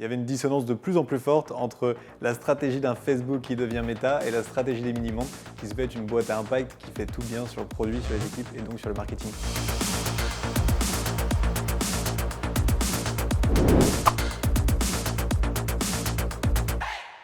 Il y avait une dissonance de plus en plus forte entre la stratégie d'un Facebook qui devient méta et la stratégie des mini-mondes qui se fait être une boîte à impact qui fait tout bien sur le produit, sur les équipes et donc sur le marketing.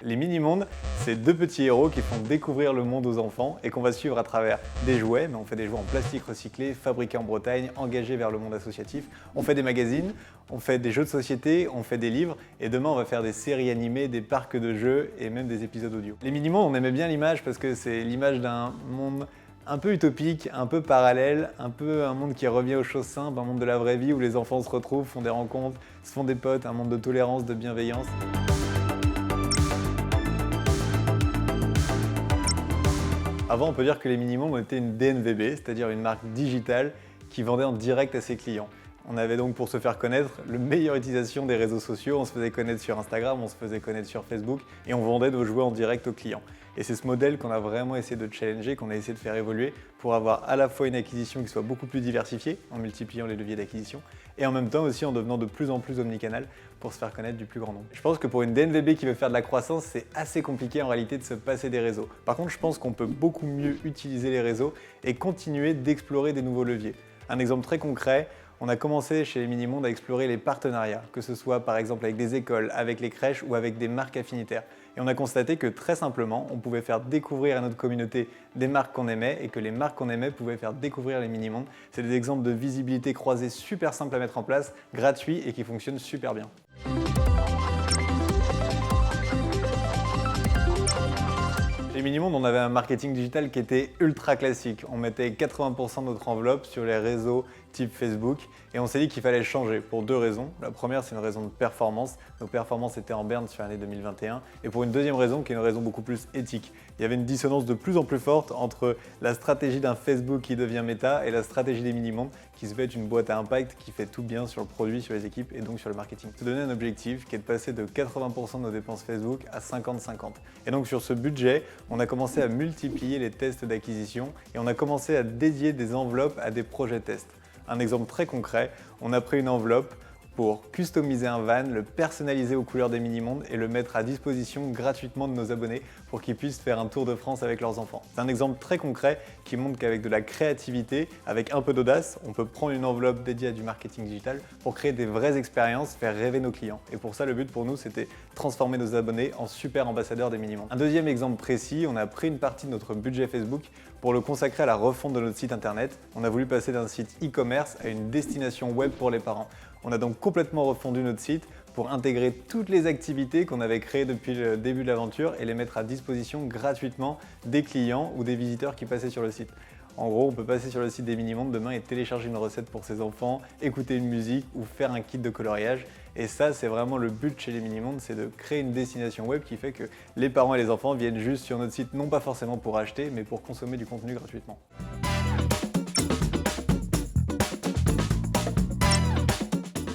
Les mini-mondes, c'est deux petits héros qui font découvrir le monde aux enfants et qu'on va suivre à travers des jouets, mais on fait des jouets en plastique recyclé, fabriqués en Bretagne, engagés vers le monde associatif. On fait des magazines, on fait des jeux de société, on fait des livres et demain on va faire des séries animées, des parcs de jeux et même des épisodes audio. Les mini-mondes, on aimait bien l'image parce que c'est l'image d'un monde un peu utopique, un peu parallèle, un peu un monde qui revient aux choses simples, un monde de la vraie vie où les enfants se retrouvent, font des rencontres, se font des potes, un monde de tolérance, de bienveillance. Avant, on peut dire que les mini-mondes étaient une DNVB, c'est-à-dire une marque digitale qui vendait en direct à ses clients. On avait donc, pour se faire connaître, la meilleure utilisation des réseaux sociaux. On se faisait connaître sur Instagram, on se faisait connaître sur Facebook et on vendait nos jouets en direct aux clients. Et c'est ce modèle qu'on a vraiment essayé de challenger, qu'on a essayé de faire évoluer pour avoir à la fois une acquisition qui soit beaucoup plus diversifiée, en multipliant les leviers d'acquisition, et en même temps aussi en devenant de plus en plus omnicanal pour se faire connaître du plus grand nombre. Je pense que pour une DNVB qui veut faire de la croissance, c'est assez compliqué en réalité de se passer des réseaux. Par contre, je pense qu'on peut beaucoup mieux utiliser les réseaux et continuer d'explorer des nouveaux leviers. Un exemple très concret, on a commencé chez les mini-mondes à explorer les partenariats, que ce soit par exemple avec des écoles, avec les crèches ou avec des marques affinitaires. Et on a constaté que très simplement, on pouvait faire découvrir à notre communauté des marques qu'on aimait et que les marques qu'on aimait pouvaient faire découvrir les mini-mondes. C'est des exemples de visibilité croisée super simples à mettre en place, gratuits et qui fonctionnent super bien. Les mini-mondes, on avait un marketing digital qui était ultra classique. On mettait 80% de notre enveloppe sur les réseaux type Facebook et on s'est dit qu'il fallait changer pour deux raisons. La première, c'est une raison de performance. Nos performances étaient en berne sur l'année 2021. Et pour une deuxième raison, qui est une raison beaucoup plus éthique. Il y avait une dissonance de plus en plus forte entre la stratégie d'un Facebook qui devient méta et la stratégie des mini-mondes qui se fait être une boîte à impact qui fait tout bien sur le produit, sur les équipes et donc sur le marketing. Se donner un objectif qui est de passer de 80% de nos dépenses Facebook à 50-50. Et donc sur ce budget, on a commencé à multiplier les tests d'acquisition et on a commencé à dédier des enveloppes à des projets tests. Un exemple très concret, on a pris une enveloppe pour customiser un van, le personnaliser aux couleurs des mini-mondes et le mettre à disposition gratuitement de nos abonnés pour qu'ils puissent faire un tour de France avec leurs enfants. C'est un exemple très concret qui montre qu'avec de la créativité, avec un peu d'audace, on peut prendre une enveloppe dédiée à du marketing digital pour créer des vraies expériences, faire rêver nos clients. Et pour ça, le but pour nous, c'était transformer nos abonnés en super ambassadeurs des mini-mondes. Un deuxième exemple précis, on a pris une partie de notre budget Facebook pour le consacrer à la refonte de notre site internet. On a voulu passer d'un site e-commerce à une destination web pour les parents. On a donc complètement refondu notre site pour intégrer toutes les activités qu'on avait créées depuis le début de l'aventure et les mettre à disposition gratuitement des clients ou des visiteurs qui passaient sur le site. En gros, on peut passer sur le site des mini-mondes demain et télécharger une recette pour ses enfants, écouter une musique ou faire un kit de coloriage. Et ça, c'est vraiment le but chez les mini-mondes, c'est de créer une destination web qui fait que les parents et les enfants viennent juste sur notre site, non pas forcément pour acheter, mais pour consommer du contenu gratuitement.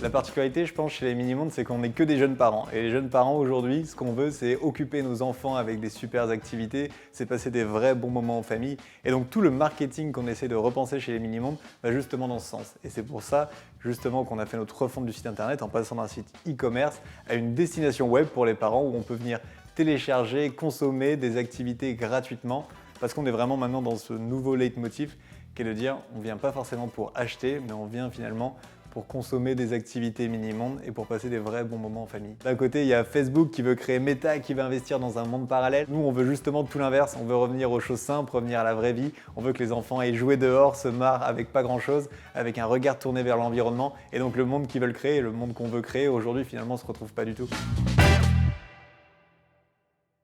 La particularité, je pense, chez les mini-mondes, c'est qu'on n'est que des jeunes parents. Et les jeunes parents, aujourd'hui, ce qu'on veut, c'est occuper nos enfants avec des super activités, c'est passer des vrais bons moments en famille. Et donc, tout le marketing qu'on essaie de repenser chez les mini-mondes va justement dans ce sens. Et c'est pour ça, justement, qu'on a fait notre refonte du site internet en passant d'un site e-commerce à une destination web pour les parents où on peut venir télécharger, consommer des activités gratuitement. Parce qu'on est vraiment maintenant dans ce nouveau leitmotiv qui est de dire, on ne vient pas forcément pour acheter, mais on vient finalement pour consommer des activités mini-mondes et pour passer des vrais bons moments en famille. D'un côté, il y a Facebook qui veut créer Meta, qui veut investir dans un monde parallèle. Nous, on veut justement tout l'inverse. On veut revenir aux choses simples, revenir à la vraie vie. On veut que les enfants aillent jouer dehors, se marrent avec pas grand-chose, avec un regard tourné vers l'environnement. Et donc, le monde qu'ils veulent créer et le monde qu'on veut créer, aujourd'hui, finalement, ne se retrouve pas du tout.